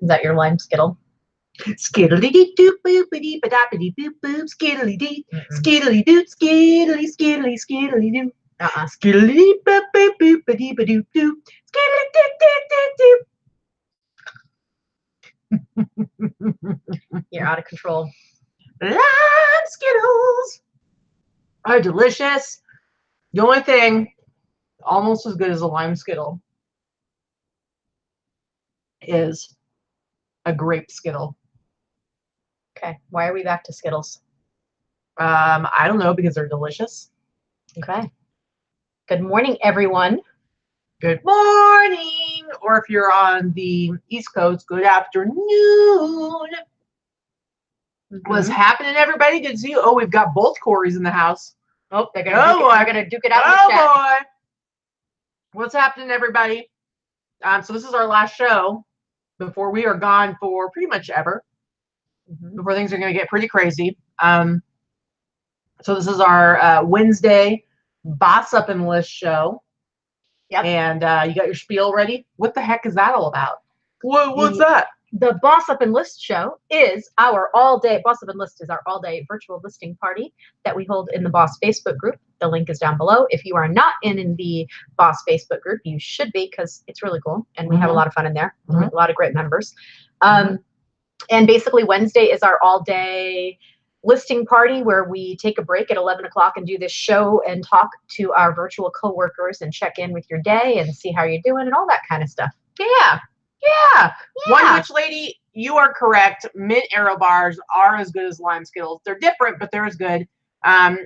Is that your lime skittle? Skiddly dee doo boopity badapity boop boop skiddly dee skiddly doo skiddly skiddly skiddly doo skiddly dee boop boop boopity badoo doo skiddly doo doo doo. You're out of control. Lime Skittles are delicious. The only thing almost as good as a lime Skittle is a grape Skittle. Okay, why are we back to Skittles? I don't know, because they're delicious. Okay. Good morning, everyone. Good morning, or if you're on the East Coast, good afternoon. What's happening, everybody? Good to see you. Oh, we've got both Corys in the house. Oh, they're gonna duke it out in the chat. Boy. What's happening, everybody? So this is our last show before we are gone for pretty much ever. Before things are going to get pretty crazy. So this is our Wednesday Boss Up and List show. Yep. And you got your spiel ready? What the heck is that all about? What's that? The Boss Up and List show is our all-day, Boss Up and List is our all-day virtual listing party that we hold in the Boss Facebook group. The link is down below. If you are not in the Boss Facebook group, you should be, because it's really cool. And we have a lot of fun in there. A lot of great members. And basically Wednesday is our all-day listing party where we take a break at 11 o'clock and do this show and talk to our virtual coworkers and check in with your day and see how you're doing and all that kind of stuff. Yeah. One Witch Lady, you are correct. Mint Aero bars are as good as lime Skittles. They're different, but they're as good.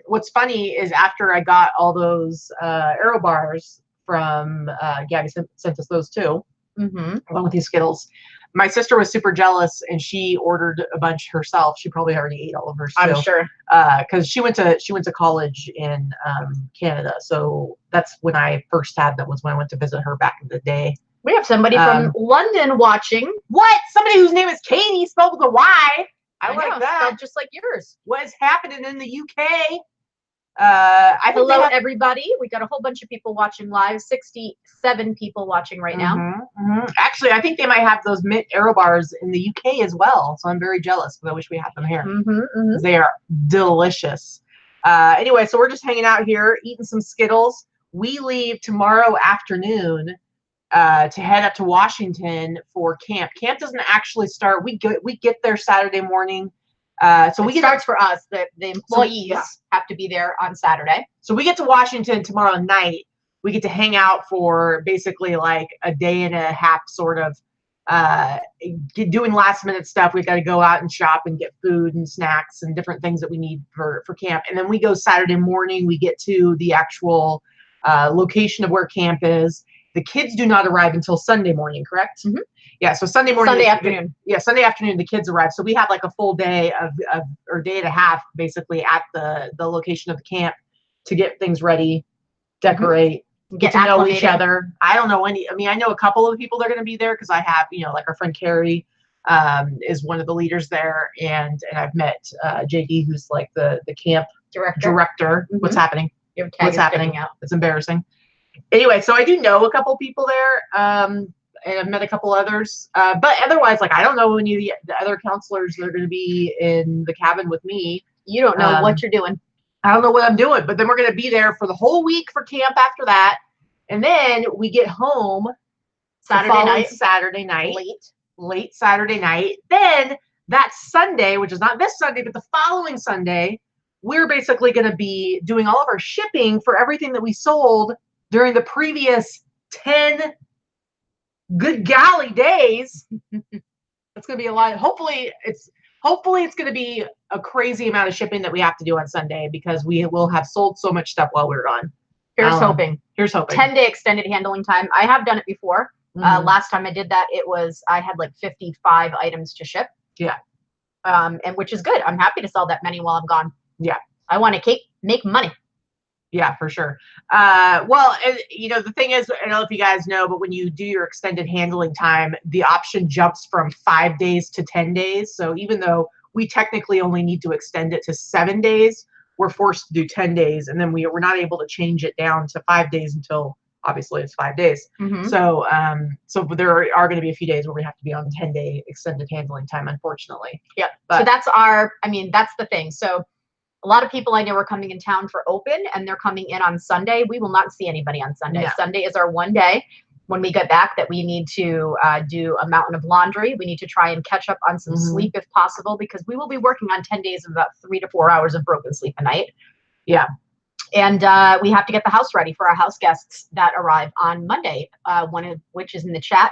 What's funny is after I got all those Aero bars from Gabby sent us those too, along with these Skittles. My sister was super jealous and she ordered a bunch herself. She probably already ate all of hers too. I'm sure. Because she went to college in Canada. So that's when I first had them, was when I went to visit her back in the day. We have somebody from London watching. What? Somebody whose name is Katie, spelled with a Y. I like that. Spelled just like yours. What's happening in the UK? Hello, everybody. We got a whole bunch of people watching live. 67 people watching right now. Actually, I think they might have those Mint Aero bars in the UK as well. So I'm very jealous because I wish we had them here. They are delicious. Anyway, so we're just hanging out here, eating some Skittles. We leave tomorrow afternoon to head up to Washington for camp. Camp doesn't actually start. We get there Saturday morning. So it starts for us. The employees have to be there on Saturday. So we get to Washington tomorrow night. We get to hang out for basically like a day and a half, sort of doing last minute stuff. We've got to go out and shop and get food and snacks and different things that we need for camp. And then we go Saturday morning. We get to the actual location of where camp is. The kids do not arrive until Sunday morning, correct? Yeah, so Sunday morning. Sunday afternoon. Yeah, Sunday afternoon the kids arrive. So we have like a full day or day and a half basically at the location of the camp to get things ready, decorate, get to know each other. I don't know any. I mean, I know a couple of people that are going to be there because I have, like our friend Carrie is one of the leaders there, and I've met JD, who's like the camp director. What's happening? What's happening? It's embarrassing. Anyway, so I do know a couple people there, and I've met a couple others. But otherwise, like, I don't know any of the other counselors that are going to be in the cabin with me. You don't know what you're doing. I don't know what I'm doing, but then we're going to be there for the whole week for camp after that. And then we get home Saturday night, late Saturday night. Then that Sunday, which is not this Sunday, but the following Sunday, we're basically going to be doing all of our shipping for everything that we sold during the previous 10 good golly days. It's going to be a lot. Hopefully it's going to be a crazy amount of shipping that we have to do on Sunday because we will have sold so much stuff while we're gone. Here's hoping. 10-day extended handling time. I have done it before. Last time I did that, I had like 55 items to ship. Yeah. And which is good. I'm happy to sell that many while I'm gone. Yeah. I want to make money. Yeah, for sure. Well, the thing is, I don't know if you guys know, but when you do your extended handling time, the option jumps from 5 days to 10 days. So even though we technically only need to extend it to 7 days, we're forced to do 10 days. And then we're not able to change it down to 5 days until obviously it's 5 days. So, so there are going to be a few days where we have to be on 10-day extended handling time, unfortunately. Yep. But so that's our, I mean, that's the thing. So a lot of people I know are coming in town for open, and they're coming in on Sunday. We will not see anybody on Sunday. No. Sunday is our one day when we get back that we need to do a mountain of laundry. We need to try and catch up on some sleep if possible, because we will be working on 10 days of about 3 to 4 hours of broken sleep a night. Yeah. And we have to get the house ready for our house guests that arrive on Monday, one of which is in the chat.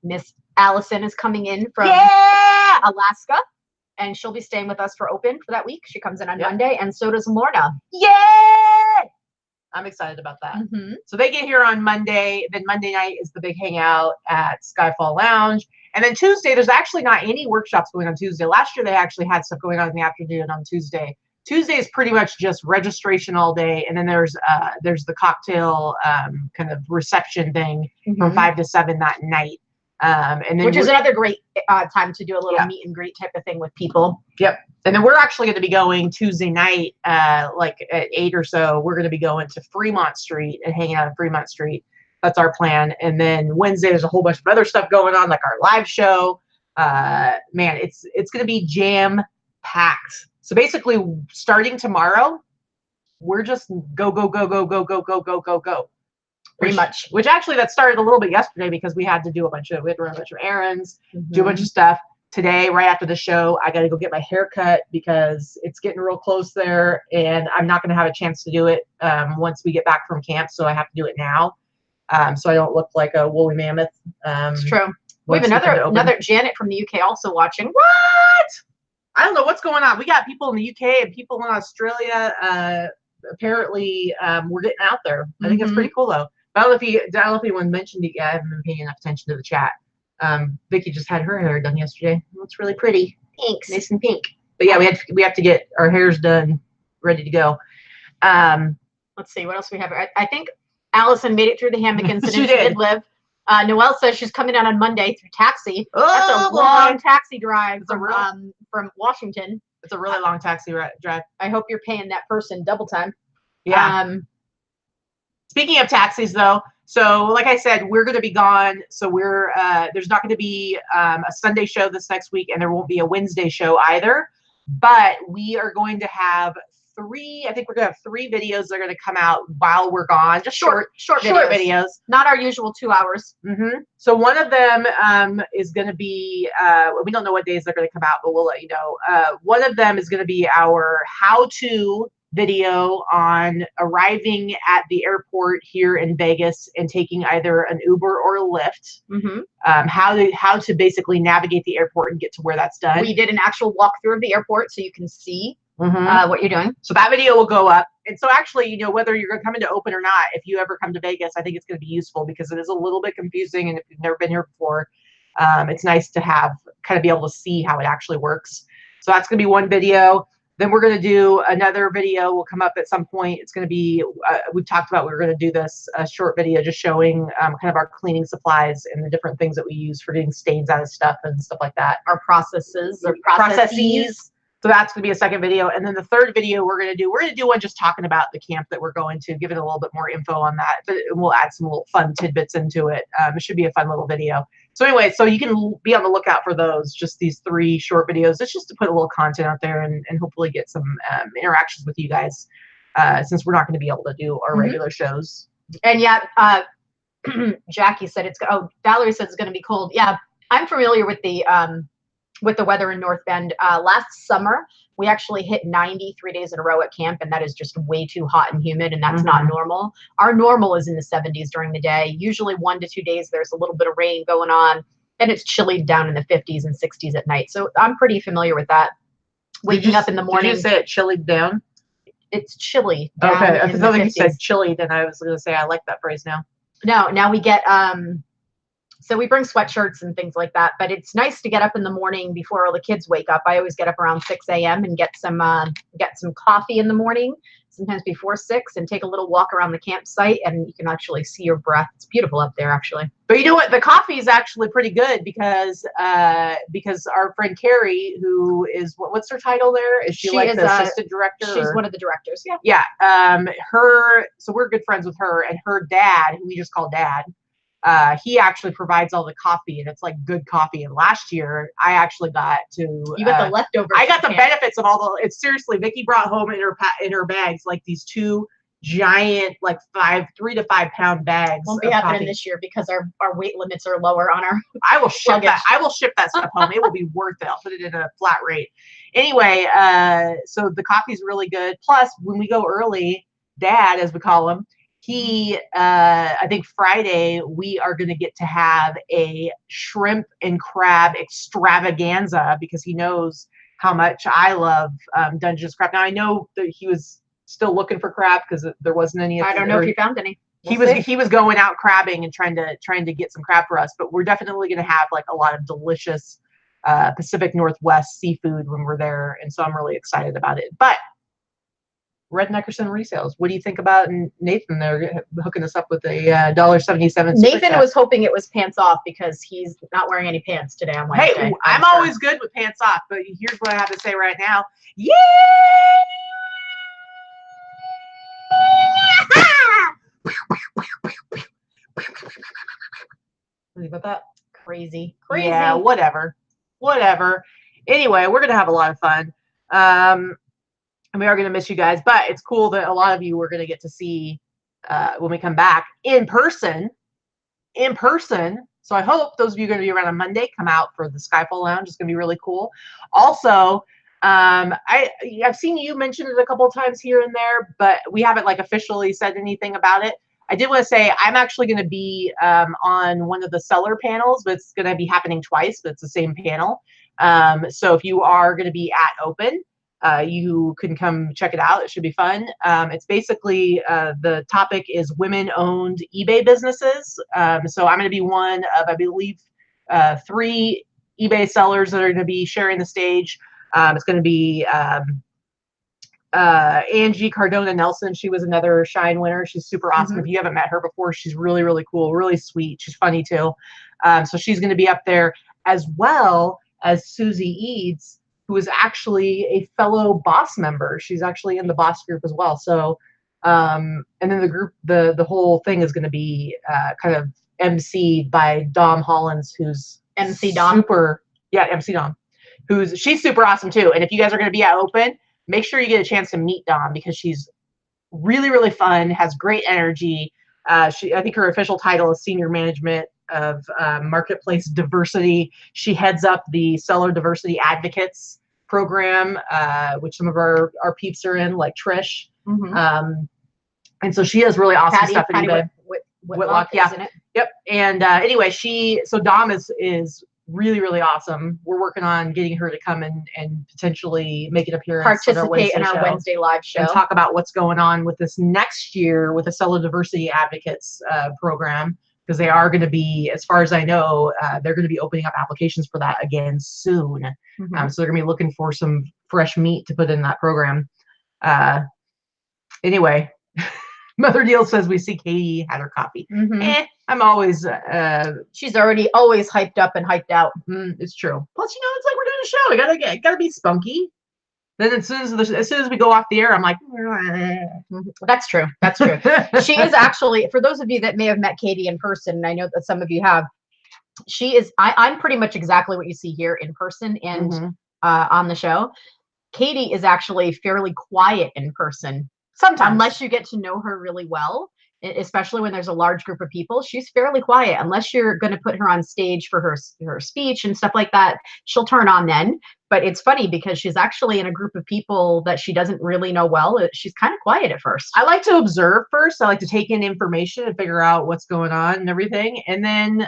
Miss Allison is coming in from Alaska, and she'll be staying with us for open for that week. She comes in on Monday, and so does Lorna. I'm excited about that. So they get here on Monday. Then Monday night is the big hangout at Skyfall Lounge. And then Tuesday, there's actually not any workshops going on Tuesday. Last year, they actually had stuff going on in the afternoon on Tuesday. Tuesday is pretty much just registration all day. And then there's the cocktail kind of reception thing from 5 to 7 that night. And then which is another great time to do a little meet and greet type of thing with people. Yep. And then we're actually going to be going Tuesday night, like at 8 or so. We're going to be going to Fremont Street and hanging out on Fremont Street. That's our plan. And then Wednesday, there's a whole bunch of other stuff going on, like our live show. Man, it's going to be jam packed. So basically, starting tomorrow, we're just go. Pretty much. Which actually that started a little bit yesterday because we had to run a bunch of errands, do a bunch of stuff. Today, right after the show, I got to go get my hair cut because it's getting real close there, and I'm not going to have a chance to do it once we get back from camp. So I have to do it now, so I don't look like a woolly mammoth. It's true. We have another Janet from the UK also watching. What? I don't know what's going on. We got people in the UK and people in Australia. Apparently, we're getting out there. I think it's pretty cool though. I don't know if anyone mentioned it yet. I haven't been paying enough attention to the chat. Vicky just had her hair done yesterday. It looks really pretty. Thanks. Nice and pink. But yeah, we have to get our hairs done, ready to go. Let's see what else we have. I think Allison made it through the hammock incident. She did live. Noelle says she's coming out on Monday through taxi. That's a long taxi drive from Washington. It's a really long taxi drive. I hope you're paying that person double time. Yeah. Speaking of taxis, though, so like I said, we're going to be gone. So there's not going to be a Sunday show this next week, and there won't be a Wednesday show either. But we are going to have three videos that are going to come out while we're gone. Just short videos. Not our usual 2 hours. So one of them is going to be, we don't know what days they're going to come out, but we'll let you know. One of them is going to be our how-to video on arriving at the airport here in Vegas and taking either an Uber or a Lyft. How to basically navigate the airport and get to where that's done. We did an actual walkthrough of the airport so you can see what you're doing. So that video will go up. And so actually, whether you're going to come into open or not, if you ever come to Vegas, I think it's going to be useful because it is a little bit confusing. And if you've never been here before, it's nice to be able to see how it actually works. So that's going to be one video. Then we're going to do another video will come up at some point. It's going to be, we've talked about, we're going to do this short video just showing kind of our cleaning supplies and the different things that we use for getting stains out of stuff and stuff like that. Our processes. So that's going to be a second video. And then the third video we're going to do one just talking about the camp that we're going to, giving a little bit more info on that, but we'll add some little fun tidbits into it. It should be a fun little video. So anyway, so you can be on the lookout for those, just these 3 short videos. It's just to put a little content out there and hopefully get some interactions with you guys since we're not going to be able to do our regular shows. And yeah, Jackie said Valerie said it's going to be cold. Yeah, I'm familiar with the weather in North Bend. Last summer, we actually hit 90 3 days in a row at camp, and that is just way too hot and humid, and that's not normal. Our normal is in the 70s during the day. Usually 1 to 2 days, there's a little bit of rain going on, and it's chilly down in the 50s and 60s at night. So I'm pretty familiar with that. Waking up in the morning. Did you say it chillied down? It's chilly down okay, in I thought you said 50s. chilly, then I was going to say I like that phrase now. No, now we get so we bring sweatshirts and things like that, but it's nice to get up in the morning before all the kids wake up. I always get up around 6 a.m. and get some coffee in the morning sometimes before 6, and take a little walk around the campsite, and you can actually see your breath. It's beautiful up there, actually. But you know what? The coffee is actually pretty good because our friend Carrie, who is what's her title there? Is she like the assistant director? She's one of the directors. Yeah. Yeah. So we're good friends with her, and her dad, who we just call Dad. He actually provides all the coffee, and it's like good coffee. And last year, I actually got to. You got the leftovers. I got the benefits of all the. It's seriously, Vicky brought home in her bags like these 2 giant, like 3 to 5 pound bags. Won't be happening this year because our weight limits are lower on our. I will ship that. I will ship that stuff home. It will be worth it. I'll put it in a flat rate. Anyway, so the coffee's really good. Plus, when we go early, Dad, as we call him, I think Friday we are going to get to have a shrimp and crab extravaganza because he knows how much I love Dungeness crab. Now I know that he was still looking for crab because there wasn't any. I don't know if he found any. He was going out crabbing and trying to get some crab for us, but we're definitely going to have like a lot of delicious Pacific Northwest seafood when we're there, and so I'm really excited about it. But Red Neckerson resales. What do you think about Nathan? They're hooking us up with a $1.77. Nathan was hoping it was pants off because he's not wearing any pants today on Wednesday. Hey, I'm always good with pants off, but here's what I have to say right now. Yeah! What about that? Crazy. Yeah, whatever. Anyway, we're gonna have a lot of fun. And we are going to miss you guys, but it's cool that a lot of you are going to get to see when we come back in person. So I hope those of you are going to be around on Monday, come out for the Skyfall Lounge. It's going to be really cool. Also, I've seen you mention it a couple of times here and there, but we haven't like officially said anything about it. I did want to say I'm actually going to be on one of the seller panels, but it's going to be happening twice, but it's the same panel. So if you are going to be at Open, you can come check it out. It should be fun. It's basically the topic is women-owned eBay businesses. So I'm going to be one of, I believe, 3 eBay sellers that are going to be sharing the stage. It's going to be Angie Cardona Nelson. She was another Shine winner. She's super awesome. If you haven't met her before, she's really, really cool, really sweet. She's funny too. So she's going to be up there, as well as Susie Eads, who is actually a fellow Boss member. She's actually in the Boss group as well. So, and then the group, the whole thing is going to be kind of emceed by Dom Hollins, who's MC Dom. MC Dom, she's super awesome too. And if you guys are going to be at Open, make sure you get a chance to meet Dom because she's really, really fun, has great energy. I think her official title is Senior Management of Marketplace Diversity. She heads up the Seller Diversity Advocates program, which some of our peeps are in, like Trish. And so she has really awesome stuff at eBay. Whitlock, yeah. Isn't it? Yep. And anyway, so Dom is really, really awesome. We're working on getting her to come and potentially make an appearance, participate in our Wednesday live show, and talk about what's going on with this next year with the Seller Diversity Advocates program, because they are going to be, as far as I know, they're going to be opening up applications for that again soon. So they're going to be looking for some fresh meat to put in that program. Anyway, Mother Deal says we see Katie had her coffee. I'm always she's already always hyped up and hyped out. It's true. Plus, it's like we're doing a show. We gotta be spunky. Then as soon as we go off the air, I'm like, that's true. That's true. She is actually, for those of you that may have met Katie in person, and I know that some of you have, she is, I'm pretty much exactly what you see here in person and on the show. Katie is actually fairly quiet in person. Sometimes. Unless you get to know her really well, especially when there's a large group of people, she's fairly quiet. Unless you're going to put her on stage for her speech and stuff like that, she'll turn on then. But it's funny because she's actually in a group of people that she doesn't really know well. She's kind of quiet at first. I like to observe first. I like to take in information and figure out what's going on and everything. And then,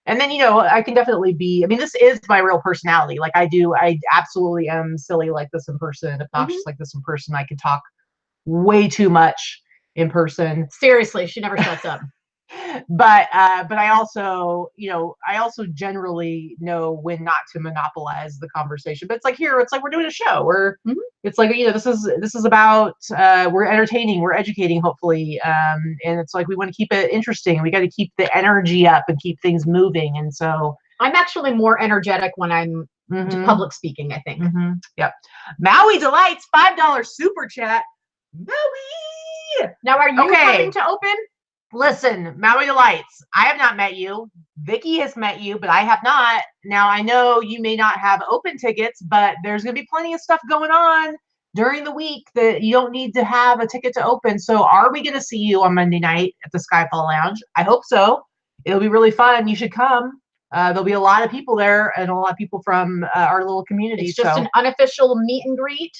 I can definitely be, this is my real personality. Like I absolutely am silly like this in person, obnoxious like this in person. I can talk way too much in person. Seriously, she never shuts up. But I also, I also generally know when not to monopolize the conversation. But it's like here, it's like we're doing a show. It's like, this is about we're entertaining, we're educating, hopefully, and it's like we want to keep it interesting. We got to keep the energy up and keep things moving. And so I'm actually more energetic when I'm public speaking, I think. Yep. Maui Delights, $5 super chat. Maui. Now, are you coming to open? Listen, Maui Delights, I have not met you. Vicky has met you, but I have not. Now, I know you may not have open tickets, but there's going to be plenty of stuff going on during the week that you don't need to have a ticket to open. So are we going to see you on Monday night at the Skyfall Lounge? I hope so. It'll be really fun. You should come. There'll be a lot of people there and a lot of people from our little community. It's just an unofficial meet and greet.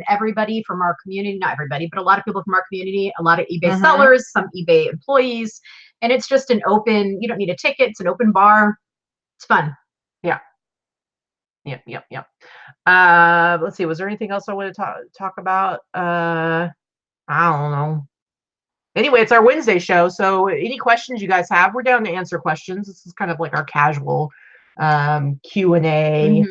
Everybody from our community, not everybody, but a lot of people from our community, a lot of eBay sellers, some eBay employees. And it's just an open, you don't need a ticket. It's an open bar. It's fun. Yeah. Yep. Let's see. Was there anything else I want to talk about? I don't know. Anyway, it's our Wednesday show, so any questions you guys have, we're down to answer questions. This is kind of like our casual Q&A,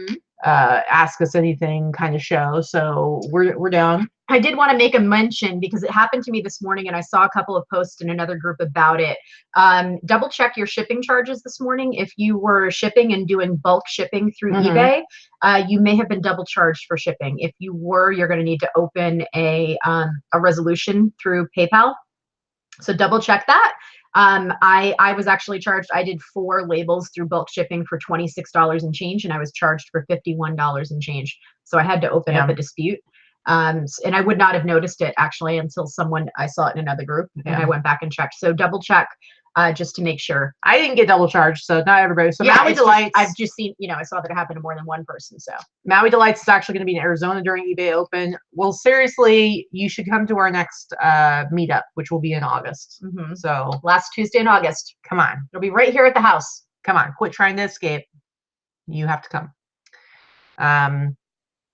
ask us anything kind of show. So we're down. I did want to make a mention because it happened to me this morning and I saw a couple of posts in another group about it. Double check your shipping charges this morning. If you were shipping and doing bulk shipping through eBay, you may have been double charged for shipping. If you were, you're going to need to open a resolution through PayPal. So double check that. I was actually charged. I did 4 labels through bulk shipping for $26 and change, and I was charged for $51 and change. So I had to open up a dispute. And I would not have noticed it actually until I saw it in another group and I went back and checked. So double check just to make sure. I didn't get double charged, so not everybody. So Maui Delights. I've just seen, I saw that it happened to more than one person. So Maui Delights is actually going to be in Arizona during eBay Open. Well, seriously, you should come to our next meetup, which will be in August. So last Tuesday in August. Come on. It'll be right here at the house. Come on. Quit trying to escape. You have to come.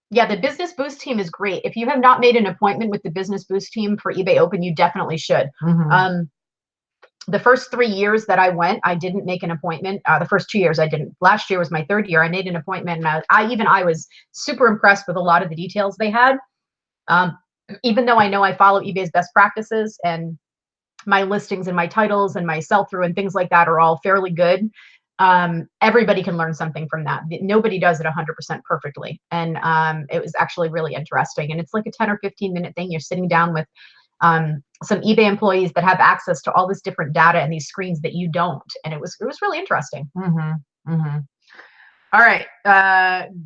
Yeah, the Business Boost team is great. If you have not made an appointment with the Business Boost team for eBay Open, you definitely should. The first 3 years that I went, I didn't make an appointment. The first 2 years I didn't. Last year was my 3rd year. I made an appointment, and I was super impressed with a lot of the details they had. Even though I know I follow eBay's best practices and my listings and my titles and my sell-through and things like that are all fairly good. Everybody can learn something from that. Nobody does it 100% perfectly. And it was actually really interesting. And it's like a 10 or 15 minute thing. You're sitting down with some eBay employees that have access to all this different data and these screens that you don't. And it was really interesting. All right.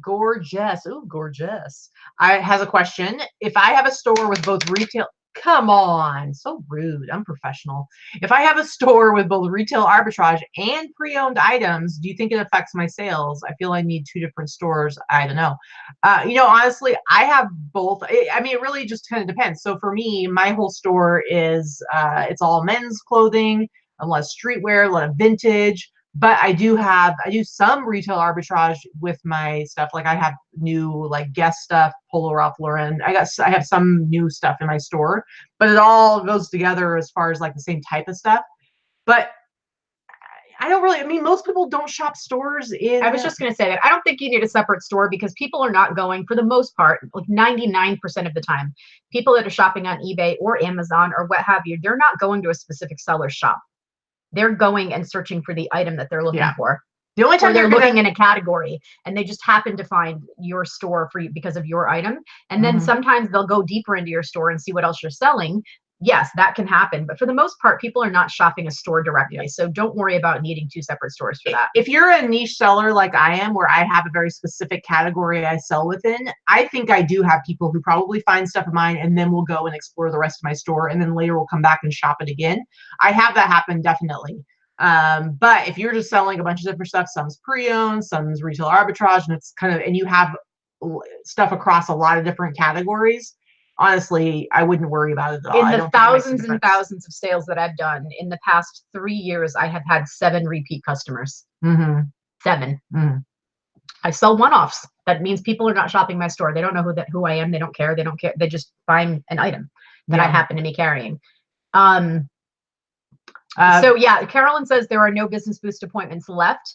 Gorgeous. Ooh, gorgeous. Has a question. If I have a store with both retail, come on, so rude, unprofessional. If I have a store with both retail arbitrage and pre-owned items, do you think it affects my sales? I feel I need 2 different stores. I don't know. Honestly, I have both. I mean, it really just kind of depends. So for me, my whole store is, it's all men's clothing, a lot of streetwear, a lot of vintage. But I do some retail arbitrage with my stuff. Like I have new like Guess stuff, Polo Ralph Lauren. I have some new stuff in my store, but it all goes together as far as like the same type of stuff. But I don't really, most people don't shop stores in. I was just going to say that. I don't think you need a separate store because people are not going, for the most part, like 99% of the time, people that are shopping on eBay or Amazon or what have you, they're not going to a specific seller's shop. They're going and searching for the item that they're looking for. The only time they're looking in a category and they just happen to find your store for you because of your item. And then sometimes they'll go deeper into your store and see what else you're selling. Yes, that can happen. But for the most part, people are not shopping a store directly. So don't worry about needing 2 separate stores for that. If you're a niche seller like I am, where I have a very specific category I sell within, I think I do have people who probably find stuff of mine and then will go and explore the rest of my store and then later will come back and shop it again. I have that happen definitely. But if you're just selling a bunch of different stuff, some's pre-owned, some's retail arbitrage, and it's and you have stuff across a lot of different categories, honestly, I wouldn't worry about it at all. In the thousands and thousands of sales that I've done in the past 3 years, I have had 7 repeat customers. 7. I sell one-offs. That means people are not shopping my store. They don't know who I am. They don't care. They don't care. They just find an item that I happen to be carrying. So yeah, Carolyn says there are no business boost appointments left.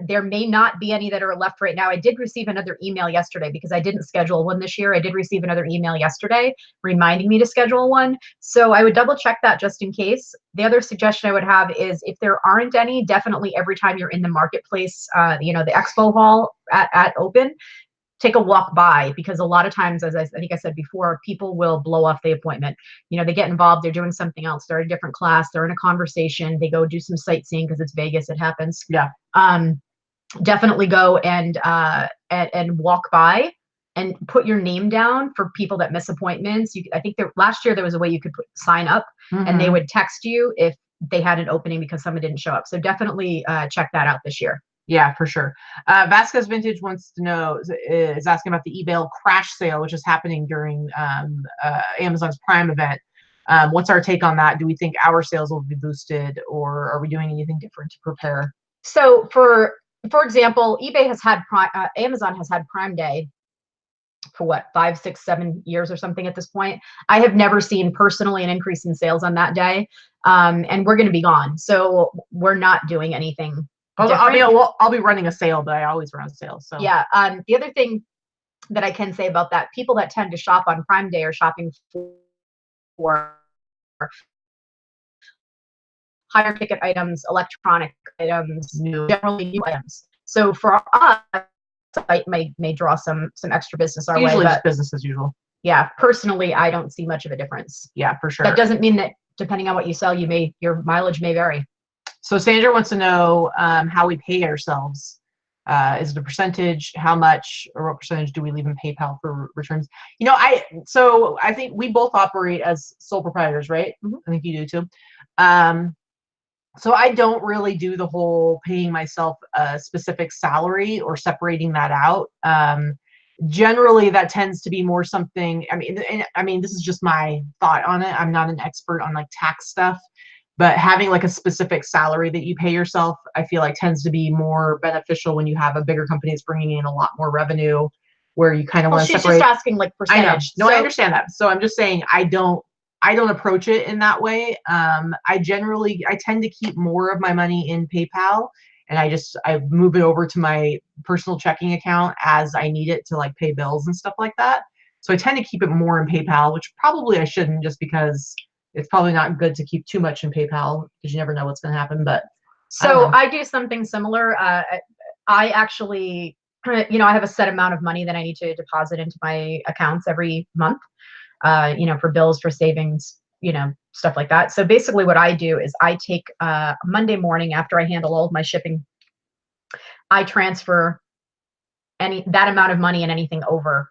There may not be any that are left right now. I did receive another email yesterday because I didn't schedule one this year. I did receive another email yesterday reminding me to schedule one. So I would double check that just in case. The other suggestion I would have is if there aren't any, definitely every time you're in the marketplace, the expo hall at open, take a walk by, because a lot of times, as I think I said before, people will blow off the appointment. They get involved, they're doing something else, they're in a different class, they're in a conversation, they go do some sightseeing because it's Vegas, it happens. Yeah. Definitely go and walk by and put your name down for people that miss appointments. I think last year there was a way you could sign up and they would text you if they had an opening because someone didn't show up. So definitely check that out this year. Yeah, for sure. Vasquez Vintage wants to know, is asking about the eBay crash sale, which is happening during Amazon's Prime event. What's our take on that? Do we think our sales will be boosted, or are we doing anything different to prepare? So for example, eBay has had Amazon has had Prime Day for what, 5, 6, 7 years or something at this point. I have never seen personally an increase in sales on that day. And we're going to be gone. So we're not doing anything. I'll be running a sale, but I always run a sale. So yeah. The other thing that I can say about that, people that tend to shop on Prime Day are shopping for higher ticket items, electronic items, generally new items. So for us, it may draw some extra business our way. Usually just business as usual. Yeah, personally, I don't see much of a difference. Yeah, for sure. That doesn't mean that depending on what you sell, your mileage may vary. So Sandra wants to know how we pay ourselves. Is it a percentage? How much, or what percentage do we leave in PayPal for returns? I think we both operate as sole proprietors, right? Mm-hmm. I think you do too. So I don't really do the whole paying myself a specific salary or separating that out. Generally, that tends to be more something. I mean, this is just my thought on it. I'm not an expert on like tax stuff. But having like a specific salary that you pay yourself, I feel like tends to be more beneficial when you have a bigger company that's bringing in a lot more revenue, where you kind of want to separate. She's just asking like percentage. I know. No, I understand that. So I'm just saying I don't approach it in that way. I tend to keep more of my money in PayPal, and I move it over to my personal checking account as I need it to like pay bills and stuff like that. So I tend to keep it more in PayPal, which probably I shouldn't, just because it's probably not good to keep too much in PayPal because you never know what's going to happen. But so I do something similar. I actually, I have a set amount of money that I need to deposit into my accounts every month, for bills, for savings, stuff like that. So basically what I do is I take Monday morning after I handle all of my shipping, I transfer that amount of money and anything over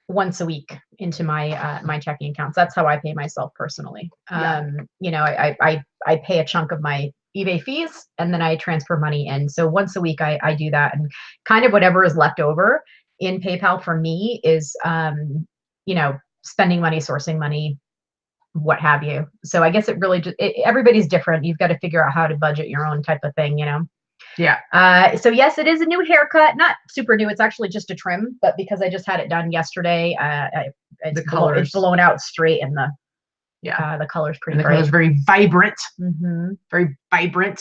once a week into my my checking accounts. That's how I pay myself personally. Yeah. I pay a chunk of my eBay fees and then I transfer money in. So once a week I do that, and kind of whatever is left over in PayPal for me is spending money, sourcing money, what have you. So I guess it really everybody's different. You've got to figure out how to budget your own type of thing, Yeah. So yes, it is a new haircut. Not super new. It's actually just a trim, but because I just had it done yesterday, it's blown out straight, and the color's pretty bright. The color's very vibrant. Mm-hmm. Very vibrant.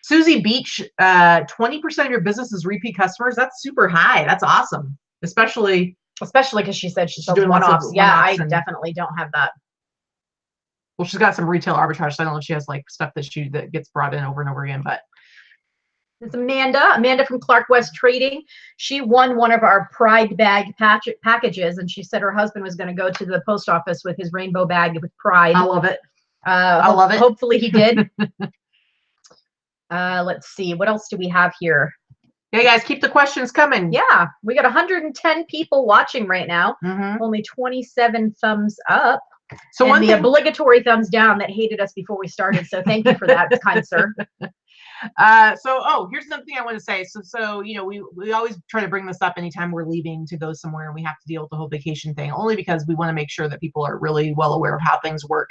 Susie Beach, 20% of your business is repeat customers. That's super high. That's awesome. Especially because she said she's doing one-offs. Yeah, I definitely don't have that. Well, she's got some retail arbitrage, so I don't know if she has like stuff that gets brought in over and over again, but. It's Amanda from Clark West Trading. She won one of our Pride bag packages, and she said her husband was going to go to the post office with his rainbow bag with Pride. I love it. I love it. Hopefully he did. Let's see. What else do we have here? Hey guys, keep the questions coming. Yeah, we got 110 people watching right now. Mm-hmm. Only 27 thumbs up. So and the obligatory thumbs down that hated us before we started. So thank you for that, kind sir. Here's something I want to say. So we always try to bring this up anytime we're leaving to go somewhere and we have to deal with the whole vacation thing, only because we want to make sure that people are really well aware of how things work.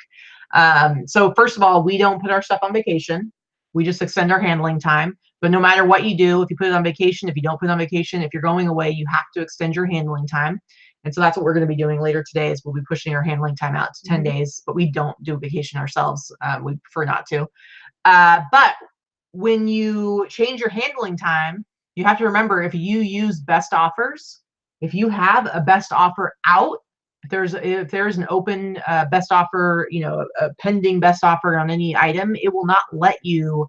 So first of all, we don't put our stuff on vacation. We just extend our handling time. But no matter what you do, if you put it on vacation, if you don't put it on vacation, if you're going away, you have to extend your handling time. And so that's what we're going to be doing later today is we'll be pushing our handling time out to 10 days, but we don't do vacation ourselves. We prefer not to. But when you change your handling time, you have to remember if you use best offers, if you have a best offer out, if there's an open best offer, a pending best offer on any item, it will not let you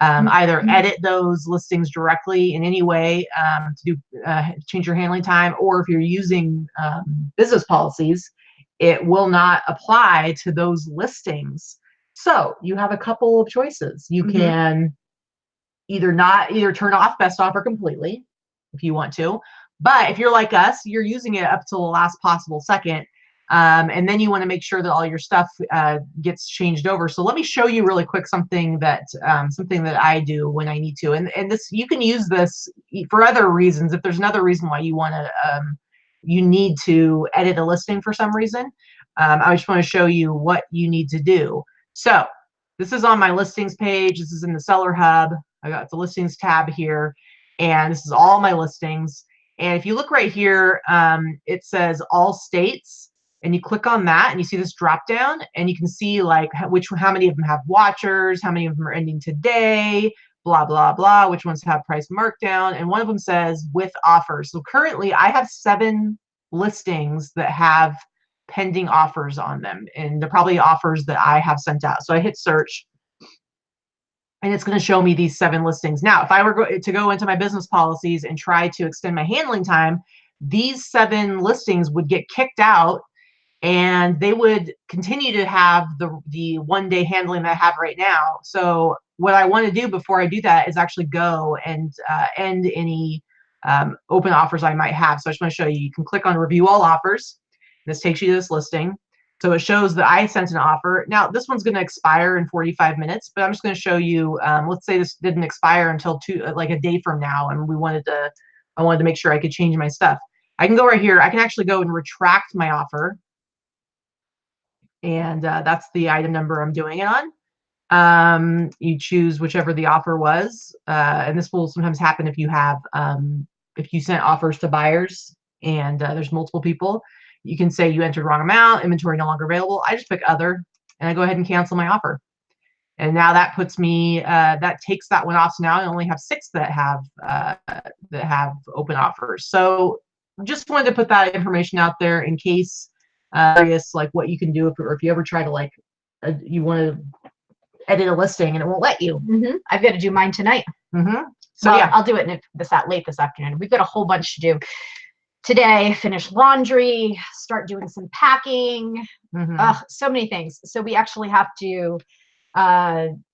either edit those listings directly in any way to change your handling time, or if you're using business policies, it will not apply to those listings. So you have a couple of choices. You can either turn off best offer completely if you want to, but if you're like us, you're using it up till the last possible second. And then you want to make sure that all your stuff gets changed over. So let me show you really quick something that I do when I need to. And this, you can use this for other reasons. If there's another reason why you need to edit a listing for some reason, I just want to show you what you need to do. So this is on my listings page. This is in the Seller Hub. I got the listings tab here, and this is all my listings. And if you look right here, it says all states, and you click on that and you see this drop down, and you can see like how many of them have watchers, how many of them are ending today, blah, blah, blah, which ones have price markdown. And one of them says with offers. So currently I have 7 listings that have pending offers on them, and they're probably offers that I have sent out. So I hit search, and it's going to show me these 7 listings. Now, if I were to go into my business policies and try to extend my handling time, these 7 listings would get kicked out, and they would continue to have the one-day handling that I have right now. So what I want to do before I do that is actually go and end any open offers I might have. So I just want to show you. You can click on Review All Offers. This takes you to this listing. So it shows that I sent an offer. Now, this one's going to expire in 45 minutes, but I'm just going to show you, let's say this didn't expire until like a day from now, and I wanted to make sure I could change my stuff. I can go right here. I can actually go and retract my offer. And that's the item number I'm doing it on. You choose whichever the offer was. And this will sometimes happen if you have, if you sent offers to buyers and there's multiple people. You can say you entered wrong amount, inventory no longer available. I just pick other, and I go ahead and cancel my offer. And now that puts me, that takes that one off. So now I only have 6 that have open offers. So just wanted to put that information out there in case curious like what you can do if you ever try to like you want to edit a listing and it won't let you. I've got to do mine tonight. So yeah, I'll do it late this afternoon. We've got a whole bunch to do today. Finish laundry, start doing some packing, so many things. So we actually have to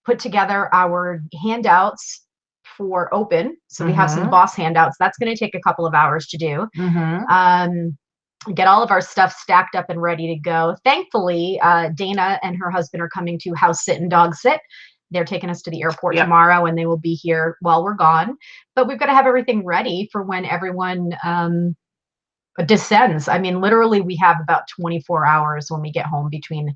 put together our handouts for open. So we have some boss handouts. That's going to take a couple of hours to do. Get all of our stuff stacked up and ready to go. Thankfully, Dana and her husband are coming to house sit and dog sit. They're taking us to the airport tomorrow, and they will be here while we're gone. But we've got to have everything ready for when everyone descends. I mean, literally, we have about 24 hours when we get home between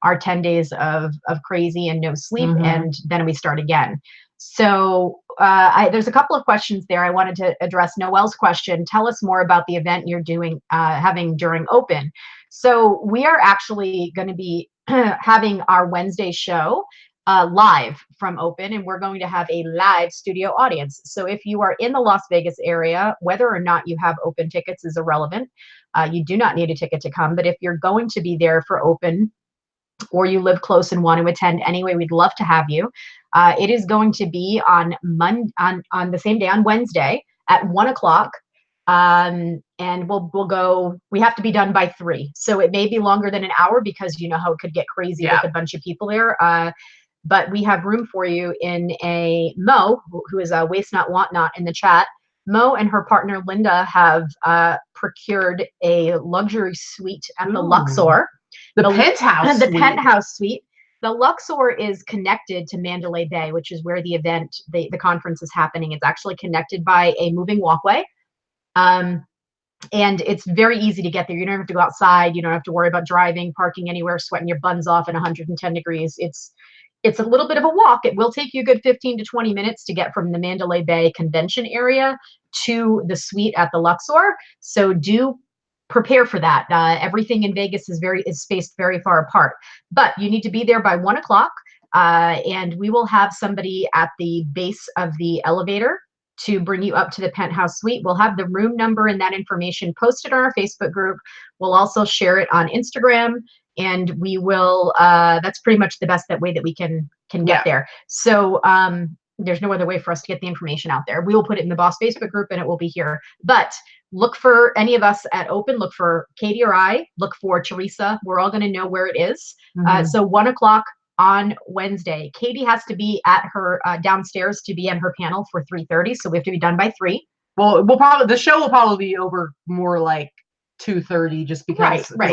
our 10 days of crazy and no sleep, and then we start again. So there's a couple of questions there. I wanted to address Noelle's question. Tell us more about the event you're doing, having during open. So we are actually going to be having our Wednesday show live from open, and we're going to have a live studio audience. So if you are in the Las Vegas area, whether or not you have open tickets is irrelevant. You do not need a ticket to come, but if you're going to be there for open, or you live close and want to attend anyway, we'd love to have you. It is going to be on the same day, on Wednesday at 1 o'clock. And we'll go, we have to be done by 3. So it may be longer than an hour because you know how it could get crazy with a bunch of people there. But we have room for you in a Mo, who is a Waste Not Want Not in the chat. Mo and her partner Linda have procured a luxury suite at the Luxor. The penthouse the suite. penthouse suite. The Luxor is connected to Mandalay Bay, which is where the event, the conference is happening. It's actually connected by a moving walkway. And it's very easy to get there. You don't have to go outside. You don't have to worry about driving, parking anywhere, sweating your buns off at 110 degrees. It's a little bit of a walk. It will take you a good 15 to 20 minutes to get from the Mandalay Bay convention area to the suite at the Luxor. So do prepare for that. Everything in Vegas is spaced very far apart, but you need to be there by 1 o'clock. And we will have somebody at the base of the elevator to bring you up to the penthouse suite. We'll have the room number and that information posted on our Facebook group. We'll also share it on Instagram, and we will, that's pretty much the best way that we can get there. So there's no other way for us to get the information out there. We will put it in the Boss Facebook group, and it will be here. But look for any of us at Open. Look for Katie or I. Look for Teresa. We're all going to know where it is. So 1 o'clock on Wednesday. Katie has to be at her downstairs to be on her panel for 3:30, so we have to be done by 3. Well, the show will probably be over more like 2:30, just because I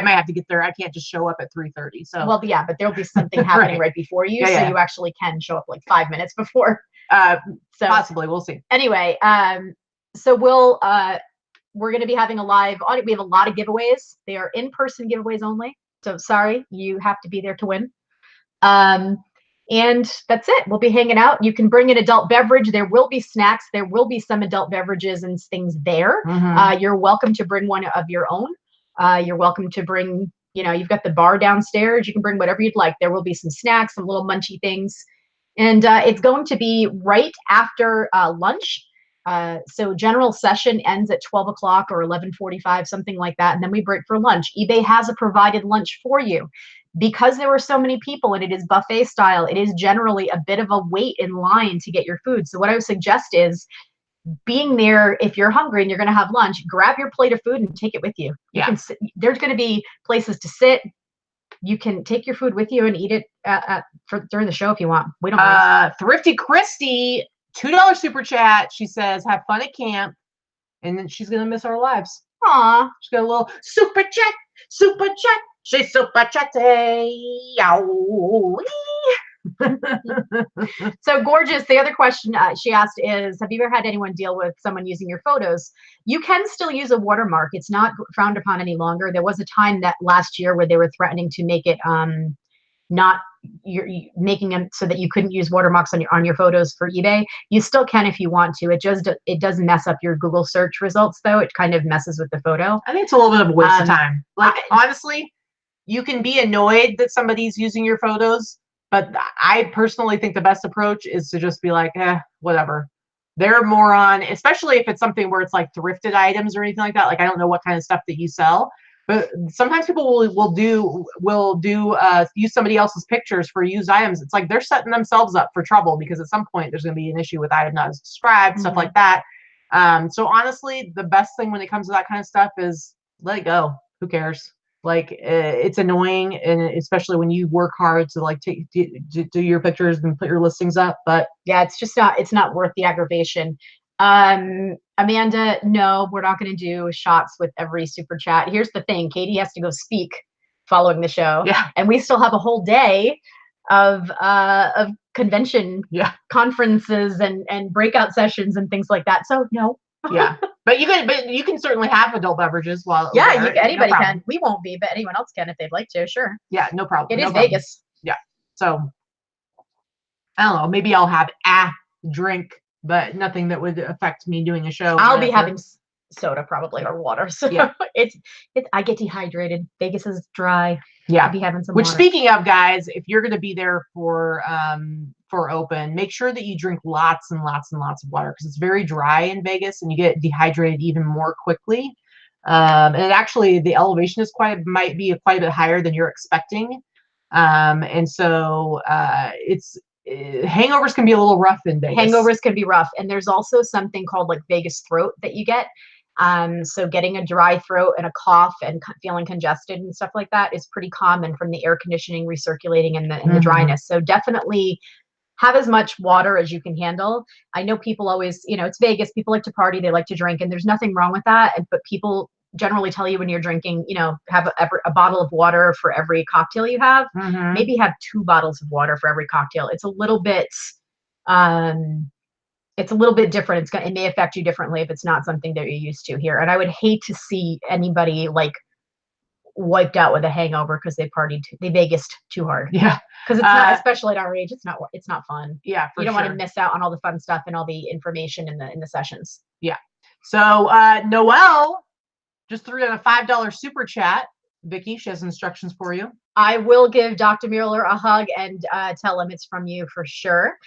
might have to get there. I can't just show up at 3:30. So well, yeah, but there'll be something happening right before you, so you actually can show up like 5 minutes before. So possibly, we'll see. Anyway, so we're going to be having a live audit. We have a lot of giveaways. They are in-person giveaways only. So sorry, you have to be there to win. And that's it. We'll be hanging out. You can bring an adult beverage. There will be snacks. There will be some adult beverages and things there. You're welcome to bring one of your own. You're welcome to bring, you've got the bar downstairs. You can bring whatever you'd like. There will be some snacks, some little munchy things. And it's going to be right after lunch. So general session ends at 12 o'clock or 11:45, something like that. And then we break for lunch. eBay has a provided lunch for you. Because there were so many people and it is buffet style, it is generally a bit of a wait in line to get your food. So what I would suggest is being there. If you're hungry and you're going to have lunch, grab your plate of food and take it with you. There's going to be places to sit. You can take your food with you and eat it during the show if you want. We don't mind. Thrifty Christy, $2 super chat. She says, have fun at camp. And then she's going to miss our lives. Aw. She's got a little super chat, super chat. She's super chatty. So gorgeous. The other question she asked is, have you ever had anyone deal with someone using your photos? You can still use a watermark. It's not frowned upon any longer. There was a time that last year where they were threatening to make it making them so that you couldn't use watermarks on your photos for eBay. You still can if you want to. It does mess up your Google search results, though. It kind of messes with the photo. I think it's a little bit of a waste of time. Honestly, you can be annoyed that somebody's using your photos, but I personally think the best approach is to just be like, whatever. They're a moron, especially if it's something where it's like thrifted items or anything like that. Like, I don't know what kind of stuff that you sell, but sometimes people will use somebody else's pictures for used items. It's like they're setting themselves up for trouble, because at some point there's going to be an issue with item not as described, stuff like that. So honestly, the best thing when it comes to that kind of stuff is let it go. Who cares? Like, it's annoying, and especially when you work hard to like do your pictures and put your listings up. But yeah, it's not worth the aggravation. Amanda, no, we're not going to do shots with every super chat. Here's the thing. Katie has to go speak following the show. Yeah. And we still have a whole day of convention conferences and breakout sessions and things like that. So no. Yeah. But you can certainly have adult beverages while anybody can. We won't be, but anyone else can if they'd like to. Sure. Yeah, no problem. It is Vegas. Yeah. So I don't know. Maybe I'll have a drink, but nothing that would affect me doing a show. I'll be having soda probably, or water. So yeah. I get dehydrated. Vegas is dry. Yeah. I'll be having some water. Speaking of, guys, if you're going to be there for Open, make sure that you drink lots and lots and lots of water, because it's very dry in Vegas and you get dehydrated even more quickly. And actually the elevation is might be quite a bit higher than you're expecting. And so hangovers can be a little rough in Vegas. Hangovers can be rough. And there's also something called like Vegas throat that you get. So getting a dry throat and a cough and feeling congested and stuff like that is pretty common from the air conditioning recirculating and the dryness. So definitely have as much water as you can handle. I know people always, it's Vegas. People like to party. They like to drink, and there's nothing wrong with that. But people generally tell you when you're drinking, have a bottle of water for every cocktail you have. Maybe have 2 bottles of water for every cocktail. It's a little bit different. It may affect you differently if it's not something that you're used to here. And I would hate to see anybody like wiped out with a hangover because they Vegased too hard. Yeah. Because it's not, especially at our age, it's not fun. Yeah. You don't want to miss out on all the fun stuff and all the information in the sessions. Yeah. So Noelle just threw in a $5 super chat. Vicky, she has instructions for you. I will give Dr. Mueller a hug and tell him it's from you for sure.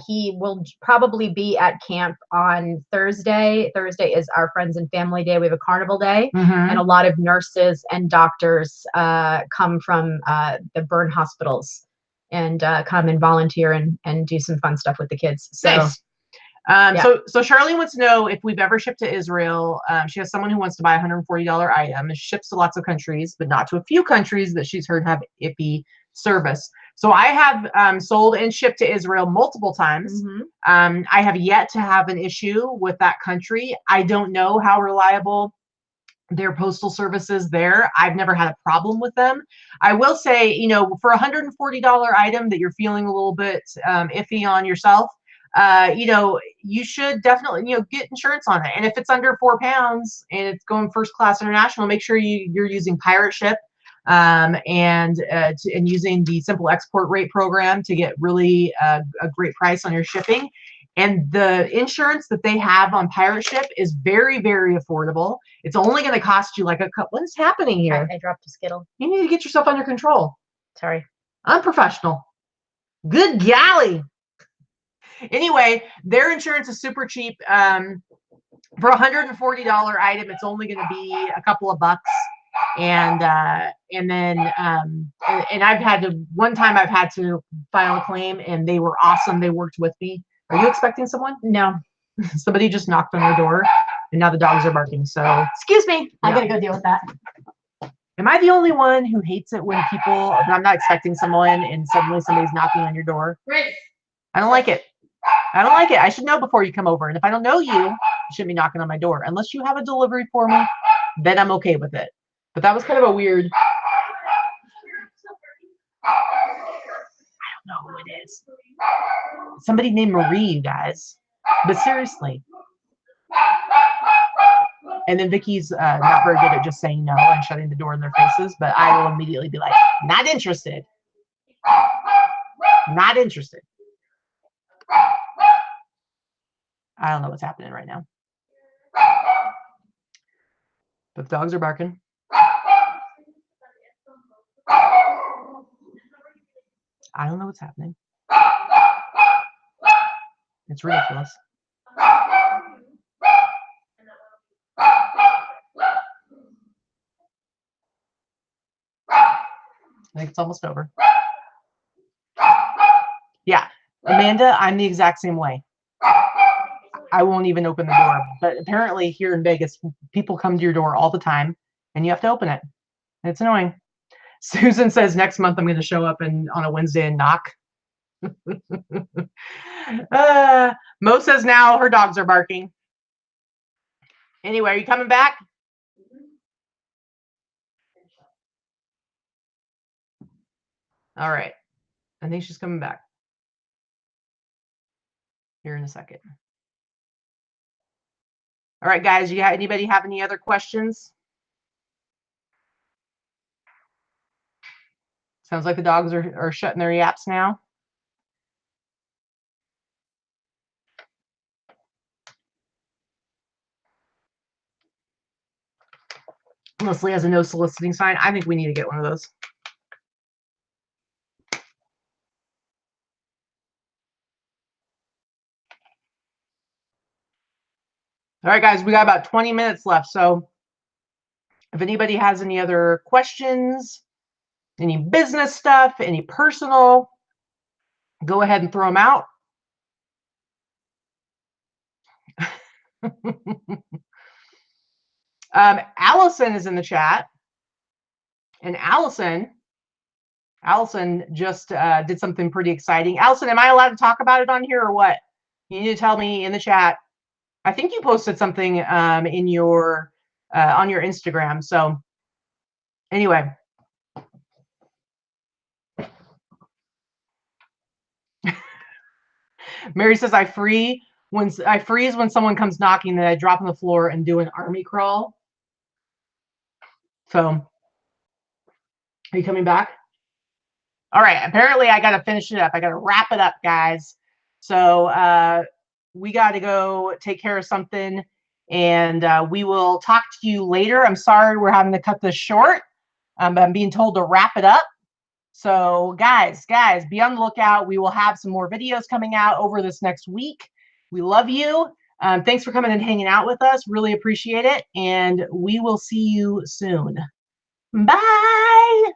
He will probably be at camp on Thursday. Thursday is our Friends and Family Day. We have a carnival day, and a lot of nurses and doctors come from the burn hospitals and come and volunteer and do some fun stuff with the kids. So. Nice. So Charlene wants to know if we've ever shipped to Israel. She has someone who wants to buy a $140 item. She ships to lots of countries, but not to a few countries that she's heard have iffy service. So I have sold and shipped to Israel multiple times. I have yet to have an issue with that country. I don't know how reliable their postal services there. I've never had a problem with them. I will say, you know, for a $140 item that you're feeling a little bit iffy on yourself, you know, you should definitely, you know, get insurance on it. And if it's under 4 pounds and it's going first class international, make sure you're using pirate ship and using the simple export rate program to get really a great price on your shipping. And the insurance that they have on pirate ship is very, very affordable. It's only going to cost you like a couple. What is happening here? I dropped a Skittle. You need to get yourself under control. Sorry. Unprofessional. Good golly. Anyway, their insurance is super cheap. For a $140 item, it's only going to be a couple of bucks. And then I've had to, one time I've had to file a claim and they were awesome. They worked with me. Are you expecting someone? No. Somebody just knocked on your door and now the dogs are barking. So excuse me. I gotta go deal with that. Am I the only one who hates it when people, I'm not expecting someone and suddenly somebody's knocking on your door? Right. I don't like it. I don't like it. I should know before you come over. And if I don't know you, you shouldn't be knocking on my door. Unless you have a delivery for me, then I'm okay with it. But that was kind of a weird. I don't know who it is. Somebody named Marie, you guys. But seriously. And then Vicky's not very good at just saying no and shutting the door in their faces. But I will immediately be like, not interested. Not interested. I don't know what's happening right now. But the dogs are barking. I don't know what's happening. It's ridiculous. I think it's almost over. Yeah, Amanda, I'm the exact same way. I won't even open the door. But apparently here in Vegas, people come to your door all the time and you have to open it. And it's annoying. Susan says next month I'm going to show up on a Wednesday and knock. Mo says now her dogs are barking. Anyway, are you coming back? All right. I think she's coming back here in a second. All right, guys, anybody have any other questions? Sounds like the dogs are shutting their yaps now. Leslie has a no soliciting sign. I think we need to get one of those. All right, guys, we got about 20 minutes left. So if anybody has any other questions, any business stuff, any personal, go ahead and throw them out. Allison is in the chat. And Allison just did something pretty exciting. Allison, am I allowed to talk about it on here or what? You need to tell me in the chat. I think you posted something in your on your Instagram. So anyway. Mary says I freeze when someone comes knocking, then I drop on the floor and do an army crawl. So are you coming back? All right, apparently I got to finish it up. I got to wrap it up, guys. So we got to go take care of something. And we will talk to you later. I'm sorry we're having to cut this short. I'm being told to wrap it up. So guys, be on the lookout. We will have some more videos coming out over this next week. We love you. Thanks for coming and hanging out with us. Really appreciate it. And we will see you soon. Bye.